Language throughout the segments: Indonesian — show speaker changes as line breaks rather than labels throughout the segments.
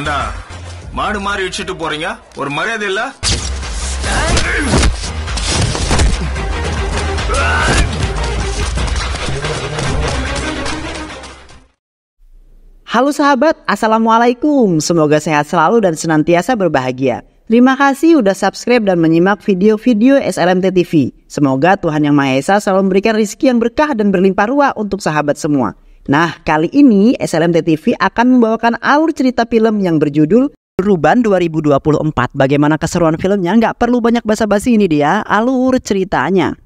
ஏண்டா மாடு மாறி வச்சுட்டு போறீங்க? ஒரு மரியாதை இல்ல?
Halo sahabat, Assalamualaikum. Semoga sehat selalu dan senantiasa berbahagia. Terima kasih udah subscribe dan menyimak video-video SLMT TV. Semoga Tuhan Yang Maha Esa selalu memberikan rezeki yang berkah dan berlimpah ruah untuk sahabat semua. Nah, kali ini SLMT TV akan membawakan alur cerita film yang berjudul Ruban 2024. Bagaimana keseruan filmnya? Nggak perlu banyak basa-basi, ini dia alur ceritanya.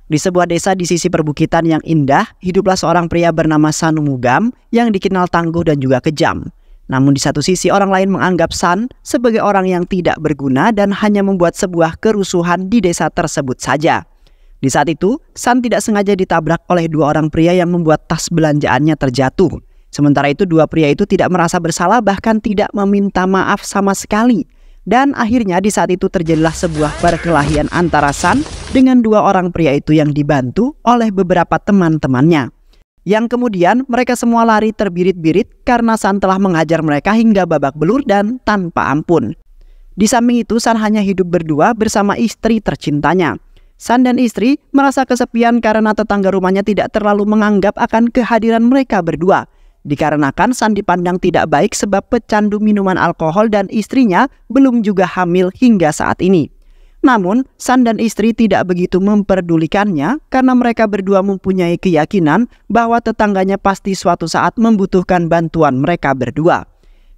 Di sebuah desa di sisi perbukitan yang indah, hiduplah seorang pria bernama San Umugam yang dikenal tangguh dan juga kejam. Namun di satu sisi orang lain menganggap San sebagai orang yang tidak berguna dan hanya membuat sebuah kerusuhan di desa tersebut saja. Di saat itu, San tidak sengaja ditabrak oleh dua orang pria yang membuat tas belanjaannya terjatuh. Sementara itu dua pria itu tidak merasa bersalah, bahkan tidak meminta maaf sama sekali. Dan akhirnya di saat itu terjadilah sebuah perkelahian antara San dengan dua orang pria itu yang dibantu oleh beberapa teman-temannya. Yang kemudian mereka semua lari terbirit-birit karena San telah menghajar mereka hingga babak belur dan tanpa ampun. Di samping itu San hanya hidup berdua bersama istri tercintanya. San dan istri merasa kesepian karena tetangga rumahnya tidak terlalu menganggap akan kehadiran mereka berdua. Dikarenakan San dipandang tidak baik sebab pecandu minuman alkohol dan istrinya belum juga hamil hingga saat ini. Namun, San dan istri tidak begitu memperdulikannya karena mereka berdua mempunyai keyakinan bahwa tetangganya pasti suatu saat membutuhkan bantuan mereka berdua.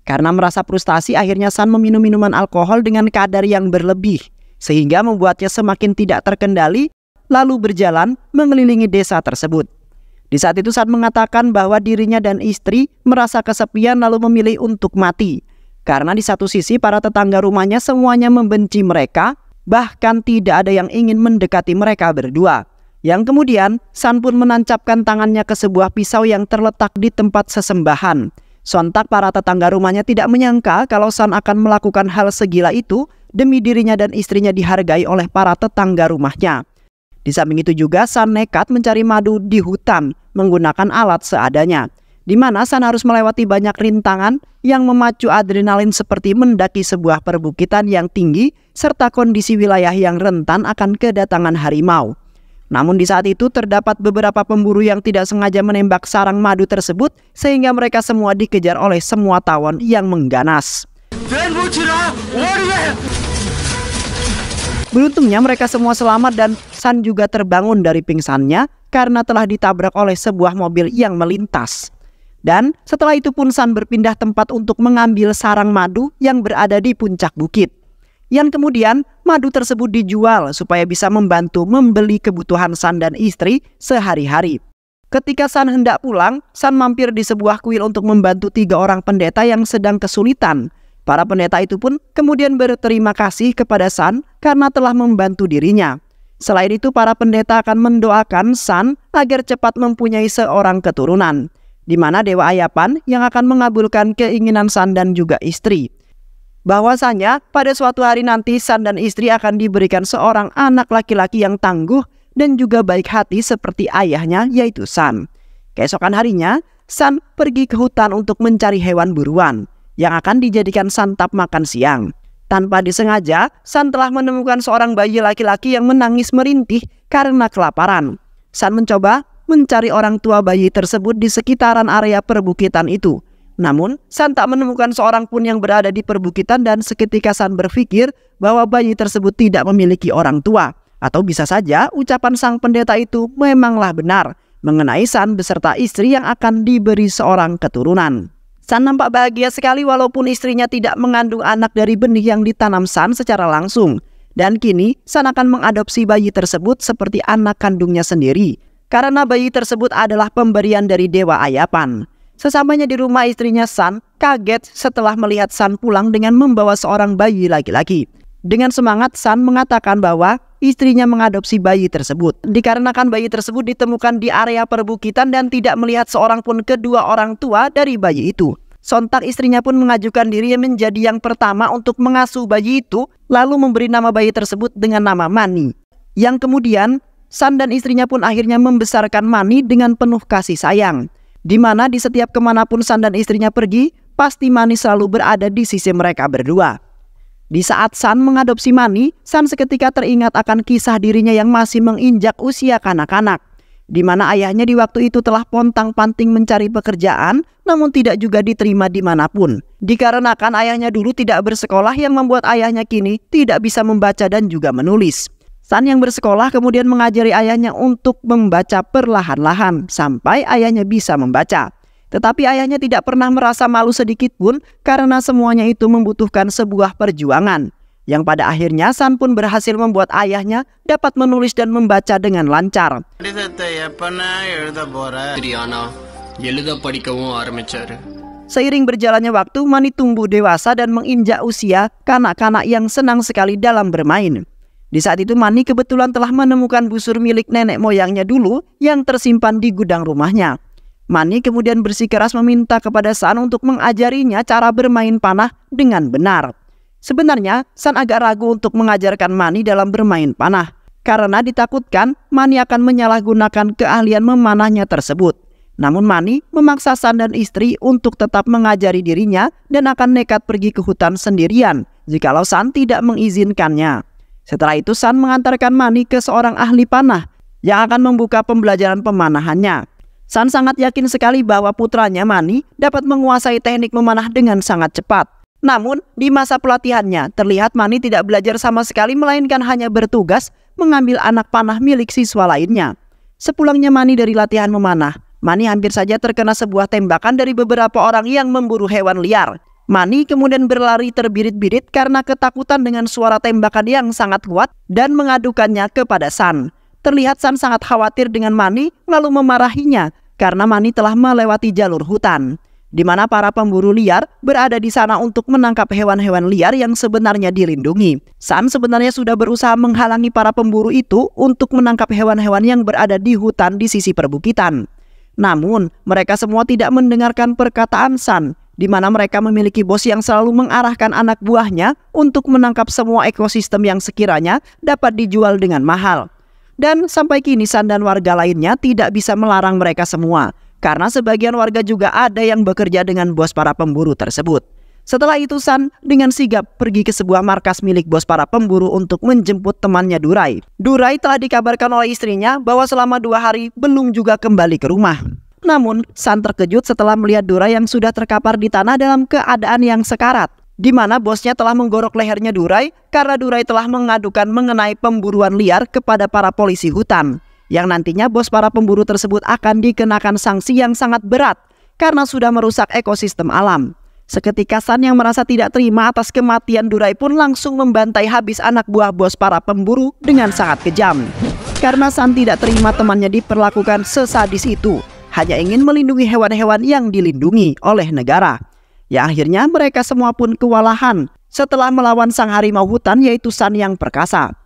Karena merasa frustasi, akhirnya San meminum minuman alkohol dengan kadar yang berlebih, sehingga membuatnya semakin tidak terkendali, lalu berjalan mengelilingi desa tersebut. Di saat itu San mengatakan bahwa dirinya dan istri merasa kesepian lalu memilih untuk mati. Karena di satu sisi para tetangga rumahnya semuanya membenci mereka, bahkan tidak ada yang ingin mendekati mereka berdua. Yang kemudian San pun menancapkan tangannya ke sebuah pisau yang terletak di tempat sesembahan. Sontak para tetangga rumahnya tidak menyangka kalau San akan melakukan hal segila itu demi dirinya dan istrinya dihargai oleh para tetangga rumahnya. Di samping itu juga San nekat mencari madu di hutan menggunakan alat seadanya, di mana San harus melewati banyak rintangan yang memacu adrenalin seperti mendaki sebuah perbukitan yang tinggi serta kondisi wilayah yang rentan akan kedatangan harimau. Namun di saat itu terdapat beberapa pemburu yang tidak sengaja menembak sarang madu tersebut sehingga mereka semua dikejar oleh semua tawon yang mengganas. Beruntungnya mereka semua selamat dan San juga terbangun dari pingsannya karena telah ditabrak oleh sebuah mobil yang melintas. Dan setelah itu pun San berpindah tempat untuk mengambil sarang madu yang berada di puncak bukit. Yang kemudian madu tersebut dijual supaya bisa membantu membeli kebutuhan San dan istri sehari-hari. Ketika San hendak pulang, San mampir di sebuah kuil untuk membantu 3 orang pendeta yang sedang kesulitan. Para pendeta itu pun kemudian berterima kasih kepada San karena telah membantu dirinya. Selain itu para pendeta akan mendoakan San agar cepat mempunyai seorang keturunan, di mana Dewa Ayapan yang akan mengabulkan keinginan San dan juga istri. Bahwasanya pada suatu hari nanti San dan istri akan diberikan seorang anak laki-laki yang tangguh dan juga baik hati seperti ayahnya yaitu San. Keesokan harinya San pergi ke hutan untuk mencari hewan buruan yang akan dijadikan santap makan siang. Tanpa disengaja, San telah menemukan seorang bayi laki-laki yang menangis merintih karena kelaparan. San mencoba mencari orang tua bayi tersebut di sekitaran area perbukitan itu. Namun, San tak menemukan seorang pun yang berada di perbukitan dan seketika San berpikir bahwa bayi tersebut tidak memiliki orang tua. Atau bisa saja ucapan sang pendeta itu memanglah benar mengenai San beserta istri yang akan diberi seorang keturunan. San nampak bahagia sekali walaupun istrinya tidak mengandung anak dari benih yang ditanam San secara langsung. Dan kini San akan mengadopsi bayi tersebut seperti anak kandungnya sendiri. Karena bayi tersebut adalah pemberian dari Dewa Ayapan. Sesampainya di rumah istrinya San kaget setelah melihat San pulang dengan membawa seorang bayi laki-laki. Dengan semangat San mengatakan bahwa istrinya mengadopsi bayi tersebut. Dikarenakan bayi tersebut ditemukan di area perbukitan dan tidak melihat seorang pun kedua orang tua dari bayi itu. Sontak istrinya pun mengajukan diri menjadi yang pertama untuk mengasuh bayi itu, lalu memberi nama bayi tersebut dengan nama Mani. Yang kemudian, San dan istrinya pun akhirnya membesarkan Mani dengan penuh kasih sayang. Di mana di setiap kemanapun San dan istrinya pergi, pasti Mani selalu berada di sisi mereka berdua. Di saat San mengadopsi Mani, San seketika teringat akan kisah dirinya yang masih menginjak usia kanak-kanak, di mana ayahnya di waktu itu telah pontang-panting mencari pekerjaan, namun tidak juga diterima dimanapun. Dikarenakan ayahnya dulu tidak bersekolah yang membuat ayahnya kini tidak bisa membaca dan juga menulis. San yang bersekolah kemudian mengajari ayahnya untuk membaca perlahan-lahan sampai ayahnya bisa membaca. Tetapi ayahnya tidak pernah merasa malu sedikit pun karena semuanya itu membutuhkan sebuah perjuangan. Yang pada akhirnya San pun berhasil membuat ayahnya dapat menulis dan membaca dengan lancar. Seiring berjalannya waktu, Mani tumbuh dewasa dan menginjak usia kanak-kanak yang senang sekali dalam bermain. Di saat itu Mani kebetulan telah menemukan busur milik nenek moyangnya dulu yang tersimpan di gudang rumahnya. Mani kemudian bersikeras meminta kepada San untuk mengajarinya cara bermain panah dengan benar. Sebenarnya, San agak ragu untuk mengajarkan Mani dalam bermain panah, karena ditakutkan Mani akan menyalahgunakan keahlian memanahnya tersebut. Namun Mani memaksa San dan istri untuk tetap mengajari dirinya dan akan nekat pergi ke hutan sendirian jikalau San tidak mengizinkannya. Setelah itu San mengantarkan Mani ke seorang ahli panah yang akan membuka pembelajaran pemanahannya. San sangat yakin sekali bahwa putranya Mani dapat menguasai teknik memanah dengan sangat cepat. Namun, di masa pelatihannya, terlihat Mani tidak belajar sama sekali melainkan hanya bertugas mengambil anak panah milik siswa lainnya. Sepulangnya Mani dari latihan memanah, Mani hampir saja terkena sebuah tembakan dari beberapa orang yang memburu hewan liar. Mani kemudian berlari terbirit-birit karena ketakutan dengan suara tembakan yang sangat kuat dan mengadukannya kepada San. Terlihat San sangat khawatir dengan Mani lalu memarahinya karena Mani telah melewati jalur hutan, di mana para pemburu liar berada di sana untuk menangkap hewan-hewan liar yang sebenarnya dilindungi. San sebenarnya sudah berusaha menghalangi para pemburu itu untuk menangkap hewan-hewan yang berada di hutan di sisi perbukitan. Namun, mereka semua tidak mendengarkan perkataan San, di mana mereka memiliki bos yang selalu mengarahkan anak buahnya untuk menangkap semua ekosistem yang sekiranya dapat dijual dengan mahal. Dan sampai kini San dan warga lainnya tidak bisa melarang mereka semua, karena sebagian warga juga ada yang bekerja dengan bos para pemburu tersebut. Setelah itu San dengan sigap pergi ke sebuah markas milik bos para pemburu untuk menjemput temannya Durai. Durai telah dikabarkan oleh istrinya bahwa selama 2 hari belum juga kembali ke rumah. Namun San terkejut setelah melihat Durai yang sudah terkapar di tanah dalam keadaan yang sekarat, di mana bosnya telah menggorok lehernya Durai karena Durai telah mengadukan mengenai pemburuan liar kepada para polisi hutan, yang nantinya bos para pemburu tersebut akan dikenakan sanksi yang sangat berat karena sudah merusak ekosistem alam. Seketika San yang merasa tidak terima atas kematian Durai pun langsung membantai habis anak buah bos para pemburu dengan sangat kejam. Karena San tidak terima temannya diperlakukan sesadis itu, hanya ingin melindungi hewan-hewan yang dilindungi oleh negara. Ya akhirnya mereka semua pun kewalahan setelah melawan sang harimau hutan yaitu San yang perkasa.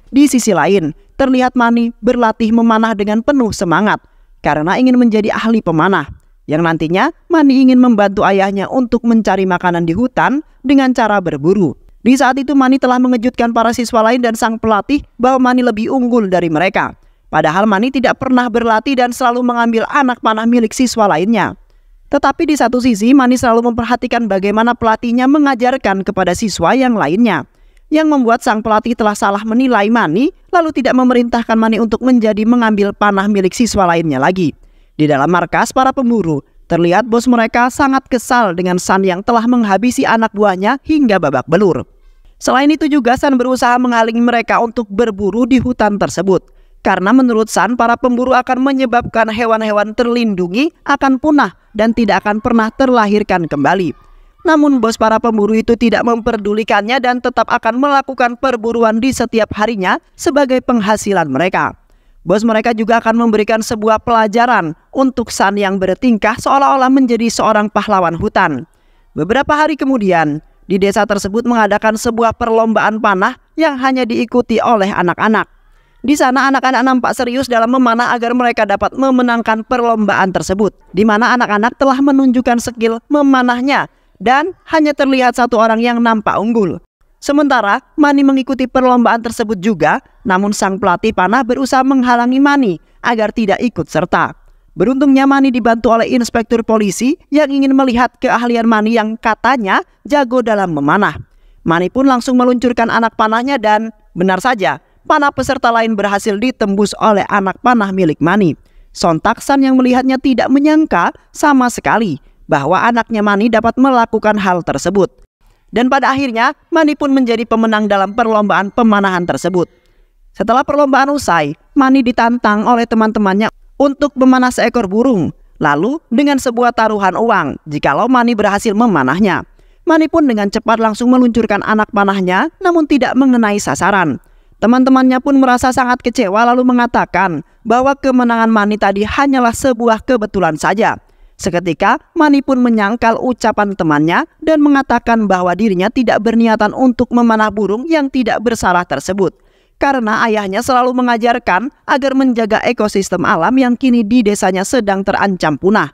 Di sisi lain, terlihat Mani berlatih memanah dengan penuh semangat karena ingin menjadi ahli pemanah, yang nantinya Mani ingin membantu ayahnya untuk mencari makanan di hutan dengan cara berburu. Di saat itu Mani telah mengejutkan para siswa lain dan sang pelatih bahwa Mani lebih unggul dari mereka. Padahal Mani tidak pernah berlatih dan selalu mengambil anak panah milik siswa lainnya. Tetapi di satu sisi Mani selalu memperhatikan bagaimana pelatihnya mengajarkan kepada siswa yang lainnya, yang membuat sang pelatih telah salah menilai Mani lalu tidak memerintahkan Mani untuk mengambil panah milik siswa lainnya lagi. Di dalam markas para pemburu, terlihat bos mereka sangat kesal dengan San yang telah menghabisi anak buahnya hingga babak belur. Selain itu juga San berusaha menghalangi mereka untuk berburu di hutan tersebut, karena menurut San para pemburu akan menyebabkan hewan-hewan terlindungi akan punah dan tidak akan pernah terlahirkan kembali. Namun bos para pemburu itu tidak memperdulikannya dan tetap akan melakukan perburuan di setiap harinya sebagai penghasilan mereka. Bos mereka juga akan memberikan sebuah pelajaran untuk San yang bertingkah seolah-olah menjadi seorang pahlawan hutan. Beberapa hari kemudian, di desa tersebut mengadakan sebuah perlombaan panah yang hanya diikuti oleh anak-anak. Di sana anak-anak nampak serius dalam memanah agar mereka dapat memenangkan perlombaan tersebut, di mana anak-anak telah menunjukkan skill memanahnya dan hanya terlihat satu orang yang nampak unggul. Sementara Mani mengikuti perlombaan tersebut juga, namun sang pelatih panah berusaha menghalangi Mani agar tidak ikut serta. Beruntungnya Mani dibantu oleh inspektur polisi yang ingin melihat keahlian Mani yang katanya jago dalam memanah. Mani pun langsung meluncurkan anak panahnya dan benar saja, panah peserta lain berhasil ditembus oleh anak panah milik Mani. Sontak San yang melihatnya tidak menyangka sama sekali bahwa anaknya Mani dapat melakukan hal tersebut. Dan pada akhirnya Mani pun menjadi pemenang dalam perlombaan pemanahan tersebut. Setelah perlombaan usai, Mani ditantang oleh teman-temannya untuk memanah seekor burung. Lalu dengan sebuah taruhan uang jikalau Mani berhasil memanahnya. Mani pun dengan cepat langsung meluncurkan anak panahnya namun tidak mengenai sasaran. Teman-temannya pun merasa sangat kecewa lalu mengatakan bahwa kemenangan Mani tadi hanyalah sebuah kebetulan saja. Seketika Mani pun menyangkal ucapan temannya dan mengatakan bahwa dirinya tidak berniatan untuk memanah burung yang tidak bersalah tersebut. Karena ayahnya selalu mengajarkan agar menjaga ekosistem alam yang kini di desanya sedang terancam punah.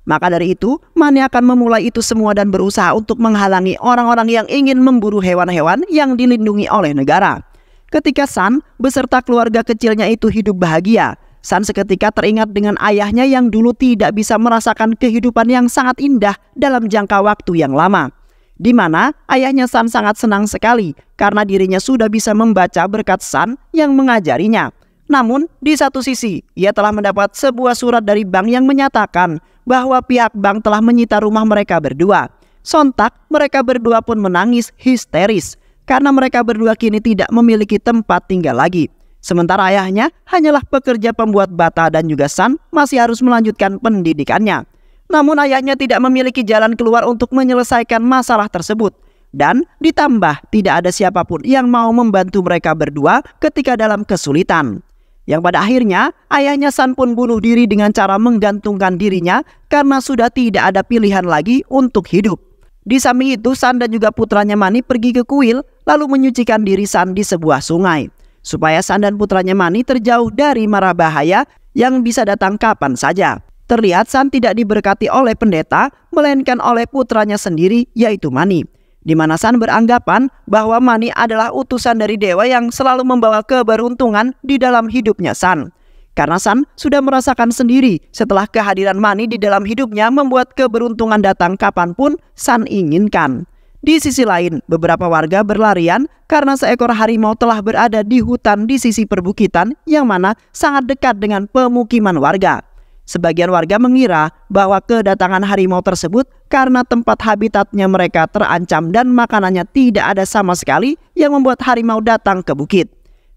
Maka dari itu, Mani akan memulai itu semua dan berusaha untuk menghalangi orang-orang yang ingin memburu hewan-hewan yang dilindungi oleh negara. Ketika San beserta keluarga kecilnya itu hidup bahagia, San seketika teringat dengan ayahnya yang dulu tidak bisa merasakan kehidupan yang sangat indah dalam jangka waktu yang lama. Di mana ayahnya San sangat senang sekali karena dirinya sudah bisa membaca berkat San yang mengajarinya. Namun di satu sisi ia telah mendapat sebuah surat dari bank yang menyatakan bahwa pihak bank telah menyita rumah mereka berdua. Sontak mereka berdua pun menangis histeris karena mereka berdua kini tidak memiliki tempat tinggal lagi. Sementara ayahnya hanyalah pekerja pembuat bata dan juga San masih harus melanjutkan pendidikannya. Namun ayahnya tidak memiliki jalan keluar untuk menyelesaikan masalah tersebut. Dan ditambah tidak ada siapapun yang mau membantu mereka berdua ketika dalam kesulitan. Yang pada akhirnya ayahnya San pun bunuh diri dengan cara menggantungkan dirinya karena sudah tidak ada pilihan lagi untuk hidup. Di samping itu San dan juga putranya Mani pergi ke kuil lalu menyucikan diri San di sebuah sungai. Supaya San dan putranya Mani terjauh dari mara bahaya yang bisa datang kapan saja. Terlihat San tidak diberkati oleh pendeta, melainkan oleh putranya sendiri yaitu Mani. Di mana San beranggapan bahwa Mani adalah utusan dari dewa yang selalu membawa keberuntungan di dalam hidupnya San. Karena San sudah merasakan sendiri setelah kehadiran Mani di dalam hidupnya membuat keberuntungan datang kapanpun San inginkan. Di sisi lain, beberapa warga berlarian karena seekor harimau telah berada di hutan di sisi perbukitan yang mana sangat dekat dengan pemukiman warga. Sebagian warga mengira bahwa kedatangan harimau tersebut karena tempat habitatnya mereka terancam dan makanannya tidak ada sama sekali yang membuat harimau datang ke bukit.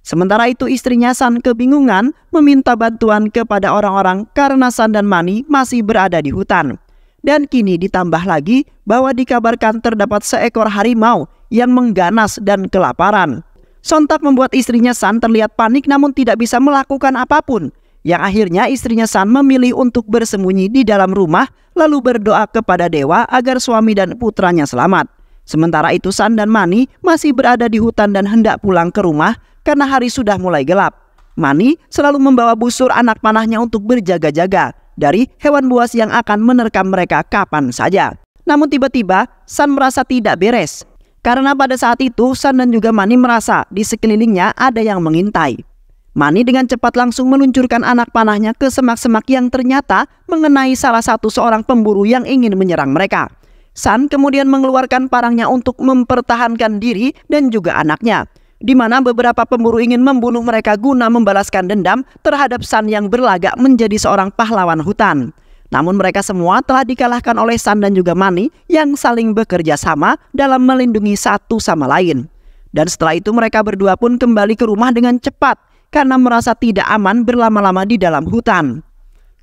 Sementara itu istrinya San kebingungan meminta bantuan kepada orang-orang karena San dan Mani masih berada di hutan. Dan kini ditambah lagi bahwa dikabarkan terdapat seekor harimau yang mengganas dan kelaparan. Sontak membuat istrinya San terlihat panik namun tidak bisa melakukan apapun. Yang akhirnya istrinya San memilih untuk bersembunyi di dalam rumah lalu berdoa kepada dewa agar suami dan putranya selamat. Sementara itu San dan Mani masih berada di hutan dan hendak pulang ke rumah karena hari sudah mulai gelap. Mani selalu membawa busur anak panahnya untuk berjaga-jaga dari hewan buas yang akan menerkam mereka kapan saja. Namun tiba-tiba San merasa tidak beres. Karena pada saat itu San dan juga Mani merasa di sekelilingnya ada yang mengintai. Mani dengan cepat langsung meluncurkan anak panahnya ke semak-semak yang ternyata mengenai salah satu seorang pemburu yang ingin menyerang mereka. San kemudian mengeluarkan parangnya untuk mempertahankan diri dan juga anaknya. Di mana beberapa pemburu ingin membunuh mereka guna membalaskan dendam terhadap San yang berlagak menjadi seorang pahlawan hutan. Namun mereka semua telah dikalahkan oleh San dan juga Mani yang saling bekerja sama dalam melindungi satu sama lain. Dan setelah itu mereka berdua pun kembali ke rumah dengan cepat karena merasa tidak aman berlama-lama di dalam hutan.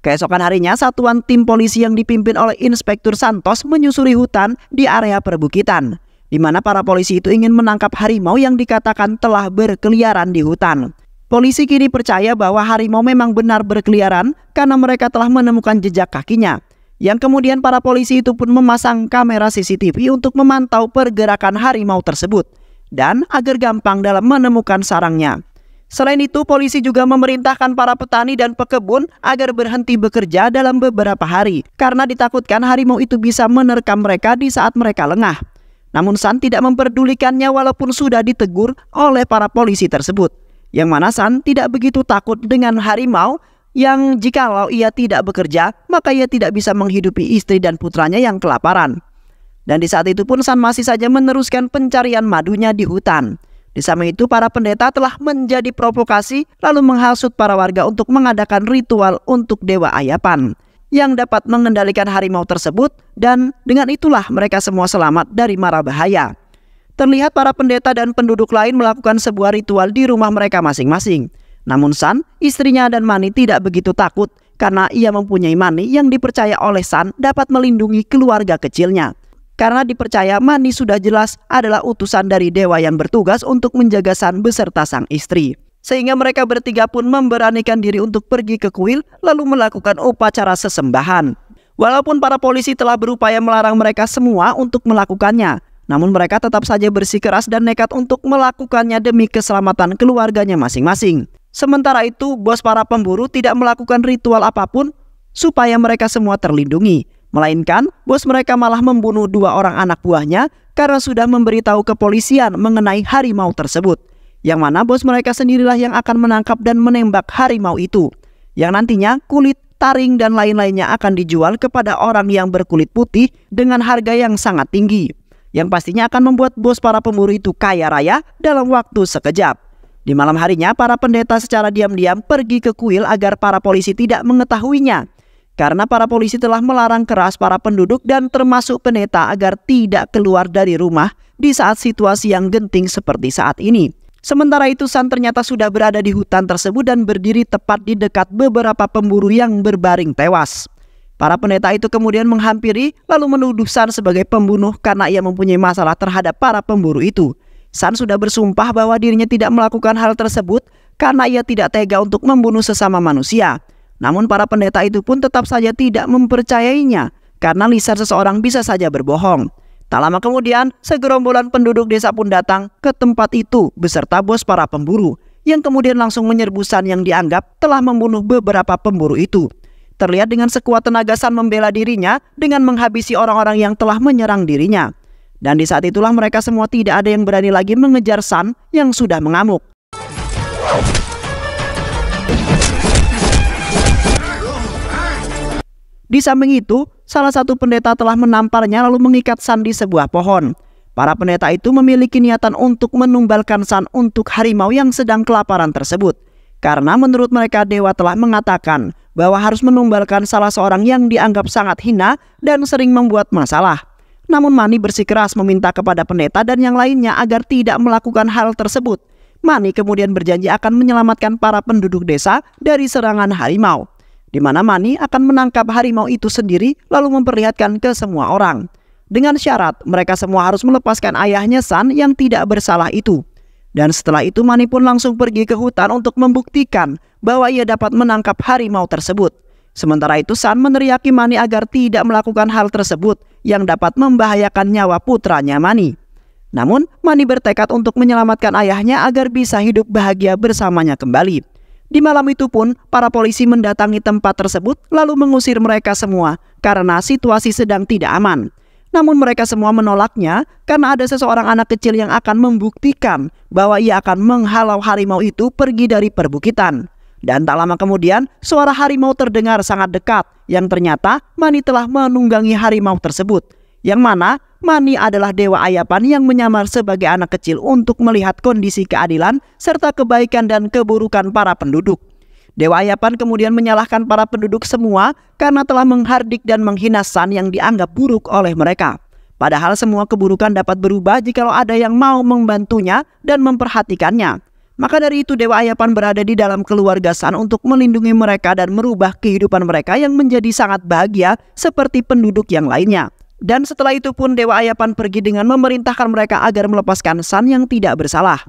Keesokan harinya satuan tim polisi yang dipimpin oleh Inspektur Santos menyusuri hutan di area perbukitan, di mana para polisi itu ingin menangkap harimau yang dikatakan telah berkeliaran di hutan. Polisi kini percaya bahwa harimau memang benar berkeliaran karena mereka telah menemukan jejak kakinya. Yang kemudian para polisi itu pun memasang kamera CCTV untuk memantau pergerakan harimau tersebut dan agar gampang dalam menemukan sarangnya. Selain itu, polisi juga memerintahkan para petani dan pekebun agar berhenti bekerja dalam beberapa hari karena ditakutkan harimau itu bisa menerkam mereka di saat mereka lengah. Namun San tidak memperdulikannya walaupun sudah ditegur oleh para polisi tersebut. Yang mana San tidak begitu takut dengan harimau yang jikalau ia tidak bekerja, maka ia tidak bisa menghidupi istri dan putranya yang kelaparan. Dan di saat itu pun San masih saja meneruskan pencarian madunya di hutan. Di samping itu, para pendeta telah menjadi provokasi lalu menghasut para warga untuk mengadakan ritual untuk Dewa Ayapan yang dapat mengendalikan harimau tersebut, dan dengan itulah mereka semua selamat dari mara bahaya. Terlihat para pendeta dan penduduk lain melakukan sebuah ritual di rumah mereka masing-masing. Namun San, istrinya dan Mani tidak begitu takut karena ia mempunyai Mani yang dipercaya oleh San dapat melindungi keluarga kecilnya. Karena dipercaya Mani sudah jelas adalah utusan dari dewa yang bertugas untuk menjaga San beserta sang istri. Sehingga mereka bertiga pun memberanikan diri untuk pergi ke kuil lalu melakukan upacara sesembahan. Walaupun para polisi telah berupaya melarang mereka semua untuk melakukannya, namun mereka tetap saja bersikeras dan nekat untuk melakukannya demi keselamatan keluarganya masing-masing. Sementara itu, bos para pemburu tidak melakukan ritual apapun supaya mereka semua terlindungi. Melainkan, bos mereka malah membunuh 2 orang anak buahnya karena sudah memberitahu kepolisian mengenai harimau tersebut. Yang mana bos mereka sendirilah yang akan menangkap dan menembak harimau itu. Yang nantinya kulit, taring, dan lain-lainnya akan dijual kepada orang yang berkulit putih dengan harga yang sangat tinggi. Yang pastinya akan membuat bos para pemburu itu kaya raya dalam waktu sekejap. Di malam harinya, para pendeta secara diam-diam pergi ke kuil agar para polisi tidak mengetahuinya. Karena para polisi telah melarang keras para penduduk dan termasuk pendeta agar tidak keluar dari rumah di saat situasi yang genting seperti saat ini. Sementara itu San ternyata sudah berada di hutan tersebut dan berdiri tepat di dekat beberapa pemburu yang berbaring tewas. Para pendeta itu kemudian menghampiri lalu menuduh San sebagai pembunuh karena ia mempunyai masalah terhadap para pemburu itu. San sudah bersumpah bahwa dirinya tidak melakukan hal tersebut karena ia tidak tega untuk membunuh sesama manusia. Namun para pendeta itu pun tetap saja tidak mempercayainya karena lisan seseorang bisa saja berbohong. Tak lama kemudian, segerombolan penduduk desa pun datang ke tempat itu beserta bos para pemburu yang kemudian langsung menyerbu San yang dianggap telah membunuh beberapa pemburu itu. Terlihat dengan sekuat tenaga San membela dirinya dengan menghabisi orang-orang yang telah menyerang dirinya. Dan di saat itulah mereka semua tidak ada yang berani lagi mengejar San yang sudah mengamuk. Di samping itu, salah satu pendeta telah menamparnya lalu mengikat San di sebuah pohon. Para pendeta itu memiliki niatan untuk menumbalkan San untuk harimau yang sedang kelaparan tersebut. Karena menurut mereka dewa telah mengatakan bahwa harus menumbalkan salah seorang yang dianggap sangat hina dan sering membuat masalah. Namun Mani bersikeras meminta kepada pendeta dan yang lainnya agar tidak melakukan hal tersebut. Mani kemudian berjanji akan menyelamatkan para penduduk desa dari serangan harimau, di mana Mani akan menangkap harimau itu sendiri lalu memperlihatkan ke semua orang. Dengan syarat mereka semua harus melepaskan ayahnya San yang tidak bersalah itu. Dan setelah itu Mani pun langsung pergi ke hutan untuk membuktikan bahwa ia dapat menangkap harimau tersebut. Sementara itu San meneriaki Mani agar tidak melakukan hal tersebut yang dapat membahayakan nyawa putranya Mani. Namun Mani bertekad untuk menyelamatkan ayahnya agar bisa hidup bahagia bersamanya kembali. Di malam itu pun, para polisi mendatangi tempat tersebut lalu mengusir mereka semua karena situasi sedang tidak aman. Namun mereka semua menolaknya karena ada seseorang anak kecil yang akan membuktikan bahwa ia akan menghalau harimau itu pergi dari perbukitan. Dan tak lama kemudian, suara harimau terdengar sangat dekat yang ternyata Mani telah menunggangi harimau tersebut. Yang mana Mani adalah dewa Ayapan yang menyamar sebagai anak kecil untuk melihat kondisi keadilan serta kebaikan dan keburukan para penduduk. Dewa Ayapan kemudian menyalahkan para penduduk semua karena telah menghardik dan menghina San yang dianggap buruk oleh mereka. Padahal semua keburukan dapat berubah jikalau ada yang mau membantunya dan memperhatikannya. Maka dari itu Dewa Ayapan berada di dalam keluarga San untuk melindungi mereka dan merubah kehidupan mereka yang menjadi sangat bahagia seperti penduduk yang lainnya. Dan setelah itu pun Dewa Ayapan pergi dengan memerintahkan mereka agar melepaskan San yang tidak bersalah.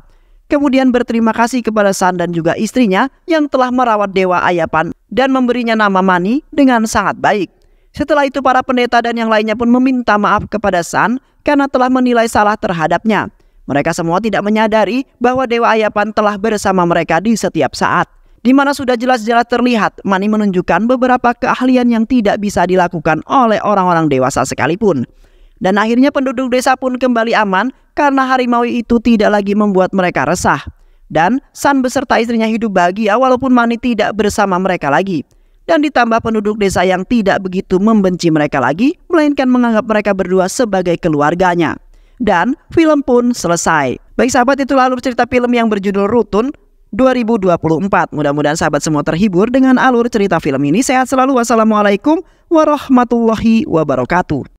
Kemudian berterima kasih kepada San dan juga istrinya yang telah merawat Dewa Ayapan dan memberinya nama Mani dengan sangat baik. Setelah itu para pendeta dan yang lainnya pun meminta maaf kepada San karena telah menilai salah terhadapnya. Mereka semua tidak menyadari bahwa Dewa Ayapan telah bersama mereka di setiap saat, di mana sudah jelas-jelas terlihat Mani menunjukkan beberapa keahlian yang tidak bisa dilakukan oleh orang-orang dewasa sekalipun. Dan akhirnya penduduk desa pun kembali aman karena harimau itu tidak lagi membuat mereka resah. Dan San beserta istrinya hidup bahagia walaupun Mani tidak bersama mereka lagi. Dan ditambah penduduk desa yang tidak begitu membenci mereka lagi, melainkan menganggap mereka berdua sebagai keluarganya. Dan film pun selesai. Baik sahabat, itulah alur cerita film yang berjudul Rutun 2024. Mudah-mudahan sahabat semua terhibur dengan alur cerita film ini. Sehat selalu. Wassalamualaikum warahmatullahi wabarakatuh.